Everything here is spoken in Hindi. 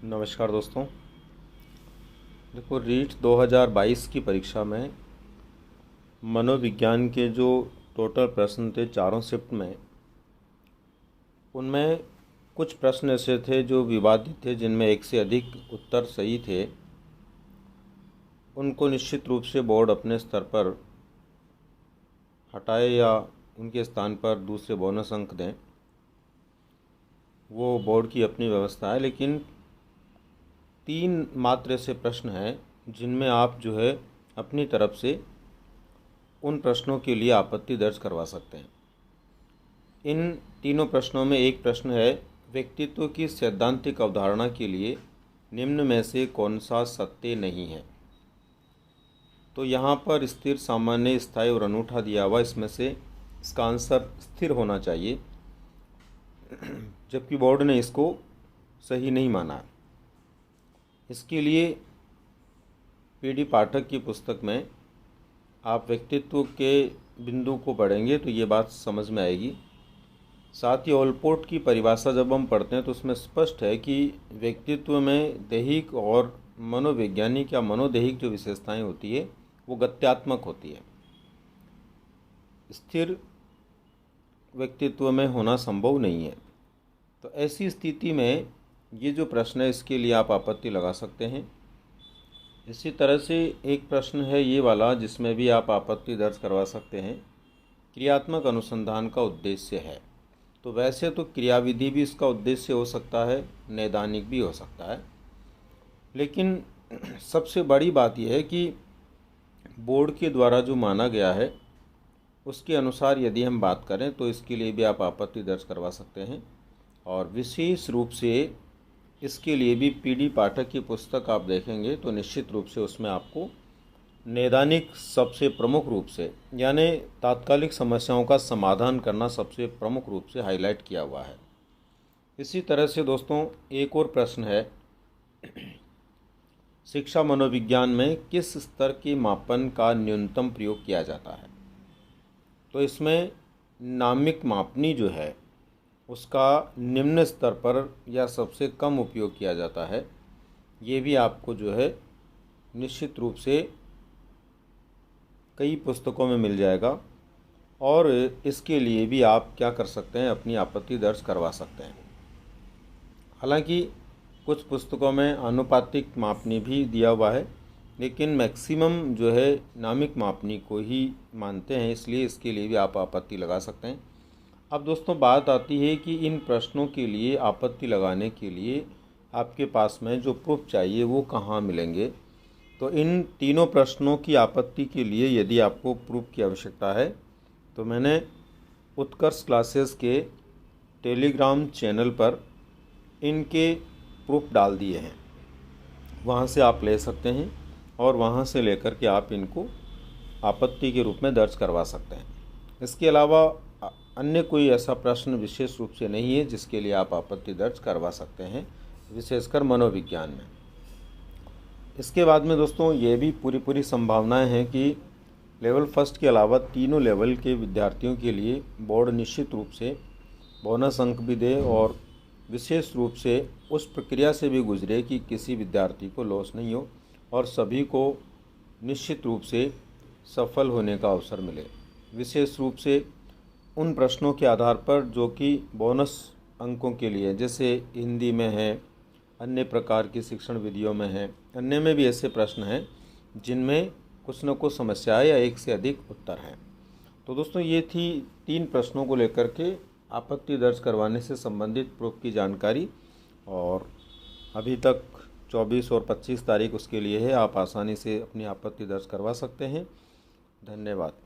नमस्कार दोस्तों। देखो, रीट 2022 की परीक्षा में मनोविज्ञान के जो टोटल प्रश्न थे चारों शिफ्ट में, उनमें कुछ प्रश्न ऐसे थे जो विवादित थे, जिनमें एक से अधिक उत्तर सही थे। उनको निश्चित रूप से बोर्ड अपने स्तर पर हटाए या उनके स्थान पर दूसरे बोनस अंक दें, वो बोर्ड की अपनी व्यवस्था है। लेकिन 3 मात्र ऐसे प्रश्न हैं जिनमें आप जो है अपनी तरफ से उन प्रश्नों के लिए आपत्ति दर्ज करवा सकते हैं। इन तीनों प्रश्नों में एक प्रश्न है, व्यक्तित्व की सैद्धांतिक अवधारणा के लिए निम्न में से कौन सा सत्य नहीं है। तो यहाँ पर स्थिर, सामान्य, स्थायी और अनूठा दिया हुआ, इसमें से इसका आंसर स्थिर होना चाहिए, जबकि बोर्ड ने इसको सही नहीं माना है। इसके लिए पीडी पाठक की पुस्तक में आप व्यक्तित्व के बिंदु को पढ़ेंगे तो ये बात समझ में आएगी। साथ ही ओलपोर्ट की परिभाषा जब हम पढ़ते हैं तो उसमें स्पष्ट है कि व्यक्तित्व में दैहिक और मनोवैज्ञानिक या मनोदैहिक जो विशेषताएं होती है वो गत्यात्मक होती है। स्थिर व्यक्तित्व में होना संभव नहीं है। तो ऐसी स्थिति में ये जो प्रश्न है, इसके लिए आप आपत्ति लगा सकते हैं। इसी तरह से एक प्रश्न है ये वाला, जिसमें भी आप आपत्ति दर्ज करवा सकते हैं। क्रियात्मक अनुसंधान का उद्देश्य है। तो वैसे तो क्रियाविधि भी इसका उद्देश्य हो सकता है, नैदानिक भी हो सकता है, लेकिन सबसे बड़ी बात यह है कि बोर्ड के द्वारा जो माना गया है उसके अनुसार यदि हम बात करें तो इसके लिए भी आप आपत्ति दर्ज करवा सकते हैं। और विशेष रूप से इसके लिए भी पीडी पाठक की पुस्तक आप देखेंगे तो निश्चित रूप से उसमें आपको नैदानिक सबसे प्रमुख रूप से, यानी तात्कालिक समस्याओं का समाधान करना सबसे प्रमुख रूप से हाईलाइट किया हुआ है। इसी तरह से दोस्तों एक और प्रश्न है, शिक्षा मनोविज्ञान में किस स्तर के मापन का न्यूनतम प्रयोग किया जाता है। तो इसमें नामिक मापनी जो है उसका निम्न स्तर पर या सबसे कम उपयोग किया जाता है। ये भी आपको जो है निश्चित रूप से कई पुस्तकों में मिल जाएगा, और इसके लिए भी आप क्या कर सकते हैं, अपनी आपत्ति दर्ज करवा सकते हैं। हालांकि कुछ पुस्तकों में आनुपातिक मापनी भी दिया हुआ है, लेकिन मैक्सिमम जो है नामिक मापनी को ही मानते हैं, इसलिए इसके लिए भी आप आपत्ति लगा सकते हैं। अब दोस्तों बात आती है कि इन प्रश्नों के लिए आपत्ति लगाने के लिए आपके पास में जो प्रूफ चाहिए वो कहाँ मिलेंगे। तो इन तीनों प्रश्नों की आपत्ति के लिए यदि आपको प्रूफ की आवश्यकता है तो मैंने उत्कर्ष क्लासेस के टेलीग्राम चैनल पर इनके प्रूफ डाल दिए हैं, वहाँ से आप ले सकते हैं और वहाँ से लेकर के आप इनको आपत्ति के रूप में दर्ज करवा सकते हैं। इसके अलावा अन्य कोई ऐसा प्रश्न विशेष रूप से नहीं है जिसके लिए आप आपत्ति दर्ज करवा सकते हैं, विशेषकर मनोविज्ञान में। इसके बाद में दोस्तों ये भी पूरी संभावनाएं हैं कि लेवल फर्स्ट के अलावा तीनों लेवल के विद्यार्थियों के लिए बोर्ड निश्चित रूप से बोनस अंक भी दे और विशेष रूप से उस प्रक्रिया से भी गुजरे कि किसी विद्यार्थी को लॉस नहीं हो और सभी को निश्चित रूप से सफल होने का अवसर मिले। विशेष रूप से उन प्रश्नों के आधार पर जो कि बोनस अंकों के लिए, जैसे हिंदी में है, अन्य प्रकार की शिक्षण विधियों में है, अन्य में भी ऐसे प्रश्न हैं जिनमें कुछ न कुछ समस्याएं या एक से अधिक उत्तर हैं। तो दोस्तों ये थी 3 प्रश्नों को लेकर के आपत्ति दर्ज करवाने से संबंधित प्रूफ की जानकारी, और अभी तक 24 और 25 तारीख उसके लिए है। आप आसानी से अपनी आपत्ति दर्ज करवा सकते हैं। धन्यवाद।